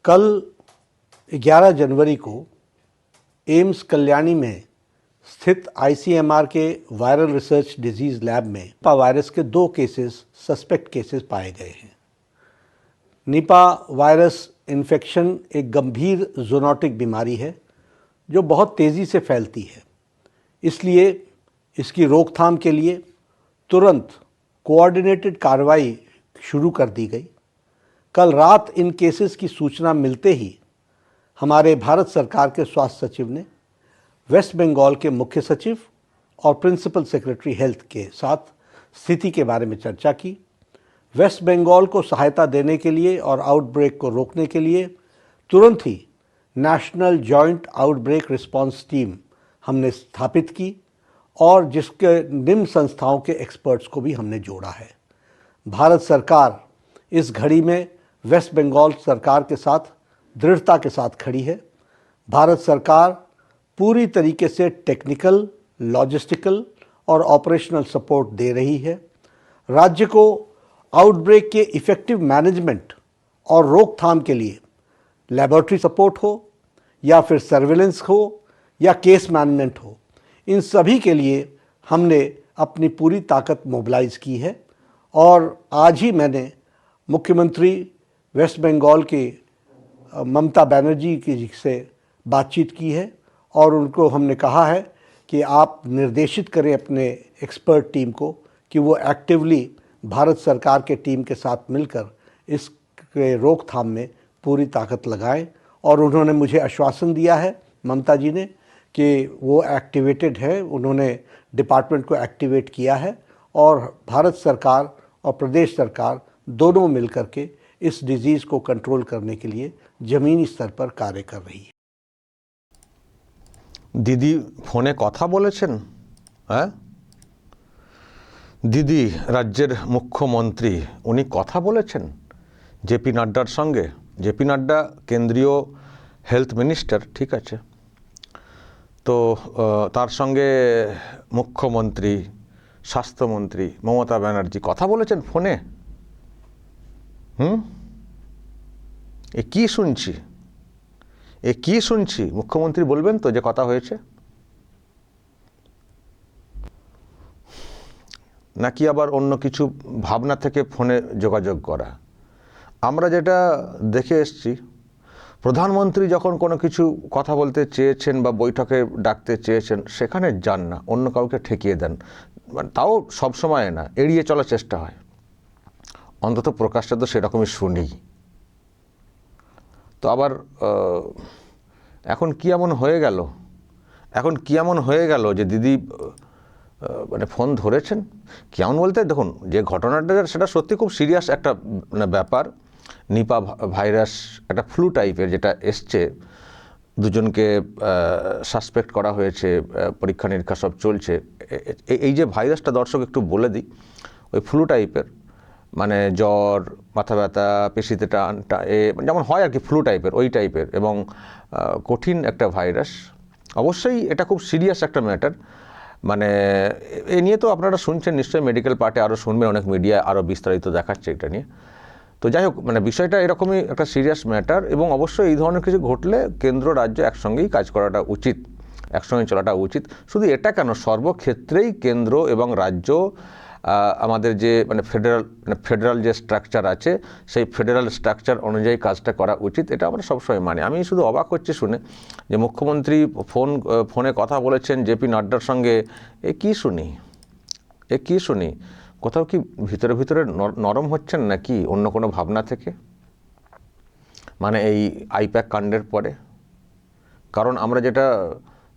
कल 11 जनवरी को एम्स कल्याणी में स्थित आईसीएमआर के वायरल रिसर्च डिजीज़ लैब में निपा वायरस के 2 केसेस सस्पेक्ट केसेस पाए गए हैं। निपा वायरस इन्फेक्शन एक गंभीर ज़ूनोटिक बीमारी है जो बहुत तेज़ी से फैलती है, इसलिए इसकी रोकथाम के लिए तुरंत कोऑर्डिनेटेड कार्रवाई शुरू कर दी गई। कल रात इन केसेस की सूचना मिलते ही हमारे भारत सरकार के स्वास्थ्य सचिव ने वेस्ट बंगाल के मुख्य सचिव और प्रिंसिपल सेक्रेटरी हेल्थ के साथ स्थिति के बारे में चर्चा की। वेस्ट बंगाल को सहायता देने के लिए और आउटब्रेक को रोकने के लिए तुरंत ही national joint outbreak response team हमने स्थापित की और जिसके निम्न संस्थाओं के एक्सपर्ट्स को भी हमने जोड़ा है। भारत सरकार इस घड़ी में वेस्ट बंगाल सरकार के साथ दृढ़ता के साथ खड़ी है। भारत सरकार पूरी तरीके से टेक्निकल, लॉजिस्टिकल और ऑपरेशनल सपोर्ट दे रही है। राज्य को आउटब्रेक के इफ़ेक्टिव मैनेजमेंट और रोकथाम के लिए लेबोरेटरी सपोर्ट हो या फिर सर्विलेंस हो या केस मैनेजमेंट हो, इन सभी के लिए हमने अपनी पूरी ताकत मोबिलाइज की है। और आज ही मैंने मुख्यमंत्री वेस्ट बंगाल के ममता बनर्जी की से बातचीत की है और उनको हमने कहा है कि आप निर्देशित करें अपने एक्सपर्ट टीम को कि वो एक्टिवली भारत सरकार के टीम के साथ मिलकर इसके रोकथाम में पूरी ताकत लगाएं। और उन्होंने मुझे आश्वासन दिया है, ममता जी ने, कि वो एक्टिवेटेड है, उन्होंने डिपार्टमेंट को एक्टिवेट किया है और भारत सरकार और प्रदेश सरकार दोनों मिलकर के इस डिजीज़ को कंट्रोल करने के लिए ज़मीनी स्तर पर कार्य कर रही है। দিদি ফোনে কথা বলেছেন? হ্যাঁ, দিদি রাজ্যের মুখ্যমন্ত্রী উনি কথা বলেছেন জেপি নাড্ডার সঙ্গে? জেপি নাড্ডা কেন্দ্রীয় হেলথ মিনিস্টার, ঠিক আছে, তো তার সঙ্গে মুখ্যমন্ত্রী, স্বাস্থ্যমন্ত্রী মমতা ব্যানার্জি কথা বলেছেন ফোনে? এ কি শুনছি, মুখ্যমন্ত্রী বলবেন তো যে কথা হয়েছে, নাকি আবার অন্য কিছু ভাবনা থেকে ফোনে যোগাযোগ করা? আমরা যেটা দেখে এসছি, প্রধানমন্ত্রী যখন কোনো কিছু কথা বলতে চেয়েছেন বা বৈঠকে ডাকতে চেয়েছেন সেখানে যান না, অন্য কাউকে ঠেকিয়ে দেন, তাও সবসময় না, এড়িয়ে চলার চেষ্টা হয়। অন্তত প্রকাশটা তো সেরকমই শুনি। তো আবার এখন কি এমন হয়ে গেল যে দিদি মানে ফোন ধরেছেন? কেমন বলতে, দেখুন, যে ঘটনাটা সেটা সত্যি খুব সিরিয়াস একটা ব্যাপার। নিপা ভাইরাস একটা ফ্লু টাইপের যেটা এসছে, দুজনকে সাসপেক্ট করা হয়েছে, পরীক্ষা নিরীক্ষা সব চলছে। এই যে ভাইরাসটা, দর্শক একটু বলে দিই, ওই ফ্লু টাইপের, মানে জ্বর, মাথা ব্যথা, পেশিতে টান, যেমন হয় আর কি, ফ্লু টাইপের, ওই টাইপের এবং কঠিন একটা ভাইরাস। অবশ্যই এটা খুব সিরিয়াস একটা ম্যাটার। মানে এ নিয়ে তো আপনারা শুনছেন নিশ্চয়ই, মেডিকেল পার্টে আরও শুনবেন, অনেক মিডিয়া আরও বিস্তারিত দেখাচ্ছে এটা নিয়ে। তো যাই হোক, মানে বিষয়টা এরকমই একটা সিরিয়াস ম্যাটার এবং অবশ্যই এই ধরনের কিছু ঘটলে কেন্দ্র রাজ্য একসঙ্গেই কাজ করাটা উচিত, একসঙ্গে চলাটা উচিত। শুধু এটা কেন, সর্বক্ষেত্রেই কেন্দ্র এবং রাজ্য আমাদের যে ফেডারাল যে স্ট্রাকচার আছে, সেই ফেডারাল স্ট্রাকচার অনুযায়ী কাজটা করা উচিত, এটা আমরা সবসময় মানি। আমি শুধু অবাক হচ্ছি শুনে যে মুখ্যমন্ত্রী ফোনে কথা বলেছেন জেপি নাড্ডার সঙ্গে। এ কি শুনি? কোথাও কি ভিতরে ভিতরে নরম হচ্ছেন নাকি অন্য কোনো ভাবনা থেকে, মানে এই আইপ্যাক কাণ্ডের পরে? কারণ আমরা যেটা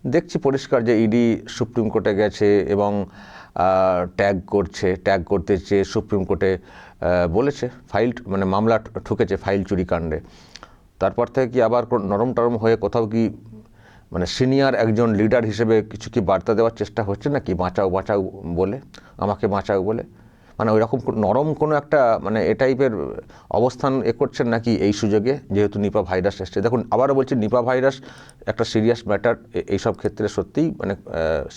দেখছি পরিষ্কার যে ইডি সুপ্রিম কোর্টে গেছে এবং ট্যাগ করতে চেয়ে সুপ্রিম কোর্টে বলেছে, মানে মামলা ঠুকেছে ফাইল চুরি কাণ্ডে। তারপর থেকে কি আবার নরম টরম হয়ে কোথাও কি মানে সিনিয়র একজন লিডার হিসেবে কিছু কি বার্তা দেওয়ার চেষ্টা হচ্ছে নাকি, বাঁচাও বলে, আমাকে বাঁচাও বলে? মানে ওই রকম নরম কোনো একটা মানে এ টাইপের অবস্থান করছেন নাকি এই সুযোগে, যেহেতু নিপা ভাইরাস এসছে। দেখুন আবারও বলছি, নিপা ভাইরাস একটা সিরিয়াস ম্যাটার, এইসব ক্ষেত্রে সত্যিই মানে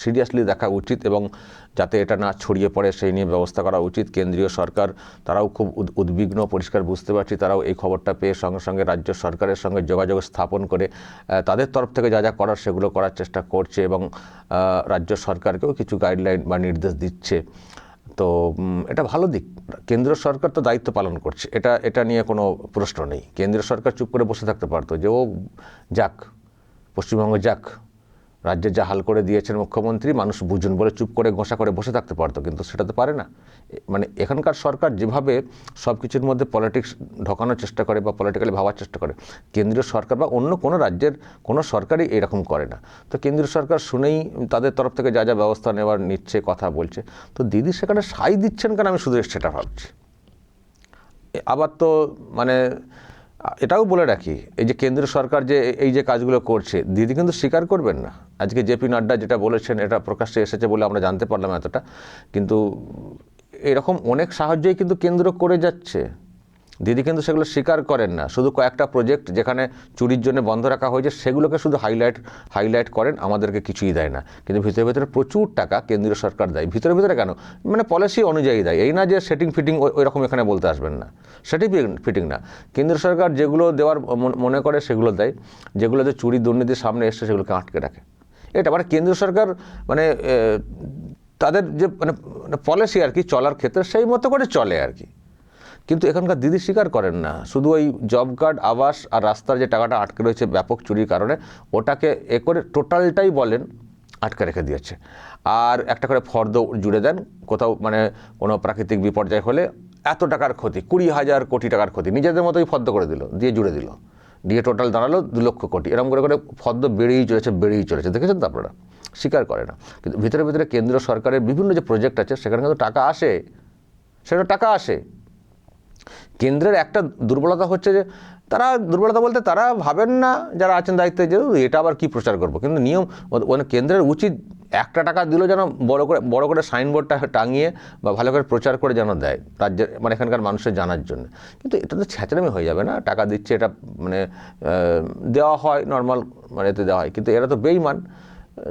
সিরিয়াসলি দেখা উচিত এবং যাতে এটা না ছড়িয়ে পড়ে সেই নিয়ে ব্যবস্থা করা উচিত। কেন্দ্রীয় সরকার তারাও খুব উদ্বিগ্ন, পরিষ্কার বুঝতে পারছি, তারাও এই খবরটা পেয়ে সঙ্গে সঙ্গে রাজ্য সরকারের সঙ্গে যোগাযোগ স্থাপন করে তাদের তরফ থেকে যা যা করার সেগুলো করার চেষ্টা করছে এবং রাজ্য সরকারকেও কিছু গাইডলাইন বা নির্দেশ দিচ্ছে। তো এটা ভালো দিক। কেন্দ্র সরকার তো দায়িত্ব পালন করছে, এটা নিয়ে কোনো প্রশ্ন নেই। কেন্দ্রীয় সরকার চুপ করে বসে থাকতে পারতো যে ও যাক, পশ্চিমবঙ্গ যাক, রাজ্যে যা হাল করে দিয়েছেন মুখ্যমন্ত্রী, মানুষ বুঝুন বলে চুপ করে গোসা করে বসে থাকতে পারতো, কিন্তু সেটা তো পারে না। মানে এখানকার সরকার যেভাবে সব কিছুর মধ্যে পলিটিক্স ঢোকানোর চেষ্টা করে বা পলিটিক্যালি ভাবার চেষ্টা করে, কেন্দ্রীয় সরকার বা অন্য কোনো রাজ্যের কোনো সরকারই এরকম করে না। তো কেন্দ্রীয় সরকার শুনেই তাদের তরফ থেকে যা যা ব্যবস্থা নেওয়ার নিচ্ছে, কথা বলছে। তো দিদি সেখানে সাই দিচ্ছেন কেন, আমি শুধু সেটা ভাবছি। আবার তো মানে এটাও বলে রাখি, এই যে কেন্দ্রীয় সরকার যে এই যে কাজগুলো করছে, দিদি কিন্তু স্বীকার করবেন না। আজকে জেপি নাড্ডা যেটা বলেছেন এটা প্রকাশ্যে এসেছে বলে আমরা জানতে পারলাম এতটা, কিন্তু এরকম অনেক সাহায্যই কিন্তু কেন্দ্র করে যাচ্ছে। দিদি কিন্তু সেগুলো স্বীকার করেন না। শুধু কয়েকটা প্রজেক্ট যেখানে চুরির জন্য বন্ধ রাখা হয়েছে সেগুলোকে শুধু হাইলাইট করেন, আমাদেরকে কিছুই দেয় না। কিন্তু ভিতরে ভিতরে প্রচুর টাকা কেন্দ্রীয় সরকার দেয়। ভিতরে ভিতরে কেন, মানে পলিসি অনুযায়ী দেয়। এই না যে সেটিং ফিটিং ওই রকম এখানে বলতে আসবেন না, সেটিং ফিটিং না। কেন্দ্র সরকার যেগুলো দেওয়ার মনে করে সেগুলো দেয়, যেগুলোতে চুরি দুর্নীতির সামনে এসছে সেগুলোকে আটকে রাখে। এটা মানে কেন্দ্র সরকার মানে তাদের যে মানে পলিসি আর কি চলার ক্ষেত্রে সেই মতো করে চলে আর কি। কিন্তু এখানকার দিদি স্বীকার করেন না। শুধু ওই জব কার্ড, আবাস আর রাস্তার যে টাকাটা আটকে রয়েছে ব্যাপক চুরির কারণে, ওটাকে এ করে টোটালটাই বলেন আটকে রেখে দিয়েছে। আর একটা করে ফর্দ জুড়ে দেন, কোথাও মানে কোনো প্রাকৃতিক বিপর্যয় হলে এত টাকার ক্ষতি, 20,000 কোটি টাকার ক্ষতি, নিজেদের মতোই ফর্দ করে দিল, দিয়ে জুড়ে দিল, দিয়ে টোটাল দাঁড়ালো 2 লক্ষ কোটি। এরকম করে করে ফর্দ বেড়েই চলেছে। দেখেছেন তো আপনারা? স্বীকার করে না। কিন্তু ভিতরে ভিতরে কেন্দ্র সরকারের বিভিন্ন যে প্রজেক্ট আছে সেখানে কিন্তু টাকা আসে, সেটা টাকা আসে। কেন্দ্রের একটা দুর্বলতা হচ্ছে যে দুর্বলতা বলতে তারা ভাবেন না যারা আছেন দায়িত্বে যে এটা আবার কি প্রচার করবো। কিন্তু নিয়ম মানে কেন্দ্রের উচিত 1 টাকা দিল যেন বড় করে সাইনবোর্ডটা টাঙিয়ে বা ভালো করে প্রচার করে যেন দেয় রাজ্যের, মানে এখানকার মানুষের জানার জন্য। কিন্তু এটা তো ছ্যাঁচড়ামি হয়ে যাবে না, টাকা দিচ্ছে এটা মানে দেওয়া হয় নর্মাল, মানে এতে দেওয়া হয়, কিন্তু এরা তো বেইমান।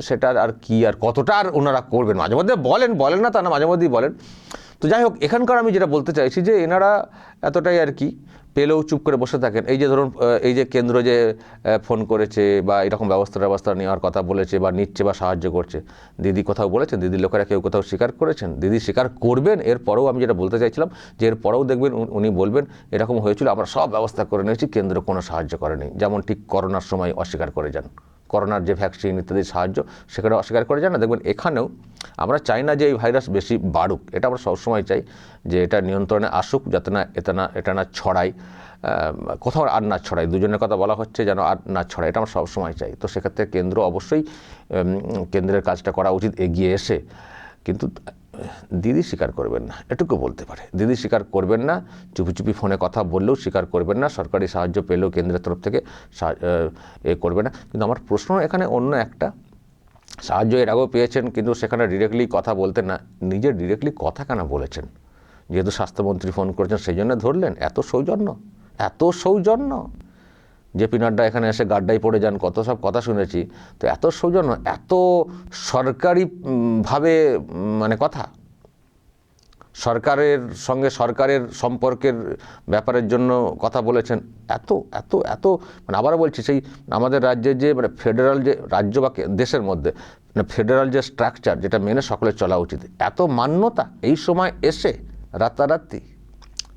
সেটার আর কি আর কতটা আর ওনারা করবেন, মাঝে মধ্যে বলেন না তা না, মাঝে মধ্যেই বলেন। তো যাই হোক, এখানকার আমি যেটা বলতে চাইছি যে এনারা এতটাই আর কি পেলেও চুপ করে বসে থাকেন। এই যে ধরুন এই যে কেন্দ্র যে ফোন করেছে বা এরকম ব্যবস্থা নেওয়ার কথা বলেছে বা নিচ্ছে বা সাহায্য করছে, দিদি কোথাও বলেছেন? দিদির লোকেরা কেউ কোথাও স্বীকার করেছেন? দিদি স্বীকার করবেন। এরপরেও আমি যেটা বলতে চাইছিলাম যে এরপরেও দেখবেন উনি বলবেন এরকম হয়েছিল, আমরা সব ব্যবস্থা করে নিয়েছি, কেন্দ্র কোনো সাহায্য করেনি। যেমন ঠিক করোনার সময় অস্বীকার করে যান, করোনার যে ভ্যাকসিন ইত্যাদির সাহায্য সেখানে অস্বীকার করে যান না। দেখবেন এখানেও আমরা চাই না যে এই ভাইরাস বেশি বাড়ুক, এটা আমরা সবসময় চাই যে এটা নিয়ন্ত্রণে আসুক, যাতে না এটা না ছড়ায়, কোথাও আর না ছড়ায়। দুজনের কথা বলা হচ্ছে যেন আর না ছড়ায়, এটা আমরা সবসময় চাই। তো সেক্ষেত্রে কেন্দ্র অবশ্যই কেন্দ্রের কাজটা করা উচিত এগিয়ে এসে। কিন্তু দিদি স্বীকার করবেন না, এটুকু বলতে পারে। দিদি স্বীকার করবেন না, চুপি ফোনে কথা বললেও স্বীকার করবেন না, সরকারি সাহায্য পেলেও কেন্দ্রের তরফ থেকে করবে না। কিন্তু আমার প্রশ্ন এখানে অন্য একটা, সাহায্য এর আগেও পেয়েছেন কিন্তু সেখানে ডিরেক্টলি কথা বলতেন না, নিজে ডিরেক্টলি কথা কেন বলেছেন? যেহেতু স্বাস্থ্যমন্ত্রী ফোন করেছেন সেই জন্য ধরলেন। এত সৌজন্য জেপি নাড্ডা এখানে এসে গাড্ডায় পড়ে যান, কত সব কথা শুনেছি। তো এত সৌজন্য, এত সরকারিভাবে মানে কথা, সরকারের সঙ্গে সরকারের সম্পর্কের ব্যাপারের জন্য কথা বলেছেন। এত মানে আবারও বলছি, সেই আমাদের রাজ্যের যে মানে ফেডারাল যে রাজ্য বা দেশের মধ্যে মানে ফেডারাল যে স্ট্রাকচার যেটা মেনে সকলের চলা উচিত, এত মান্যতা এই সময় এসে রাতারাতি,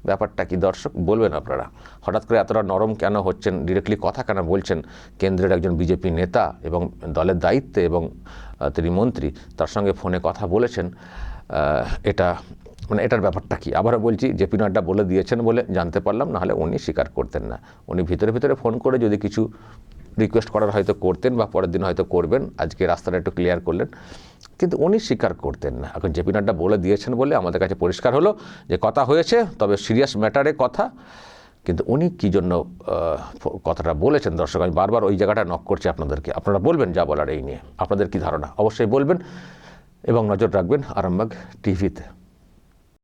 ব্যাপারটা কি দর্শক বলবেন আপনারা? হঠাৎ করে এতটা নরম কেন হচ্ছেন, ডিরেক্টলি কথা কেন বলছেন? কেন্দ্রের একজন বিজেপি নেতা এবং দলের দায়িত্বে এবং তিনি মন্ত্রী, তার সঙ্গে ফোনে কথা বলেছেন, এটা মানে এটার ব্যাপারটা কি? আবারও বলছি, জেপি নাড্ডা বলে দিয়েছেন বলে জানতে পারলাম, নাহলে উনি স্বীকার করতেন না। উনি ভিতরে ফোন করে যদি কিছু রিকোয়েস্ট করার হয়তো করতেন বা পরের দিন হয়তো করবেন, আজকে রাস্তাটা একটু ক্লিয়ার করলেন, কিন্তু উনি স্বীকার করতেন না। এখন জেপি নাড্ডা বলে দিয়েছেন বলে আমাদের কাছে পরিষ্কার হলো যে কথা হয়েছে, তবে সিরিয়াস ম্যাটারে কথা। কিন্তু উনি কী জন্য কথাটা বলেছেন, দর্শক আমি বারবার ওই জায়গাটা নক করছি আপনাদেরকে। আপনারা বলবেন যা বলার এই নিয়ে, আপনাদের কী ধারণা অবশ্যই বলবেন এবং নজর রাখবেন আরামবাগ টিভিতে।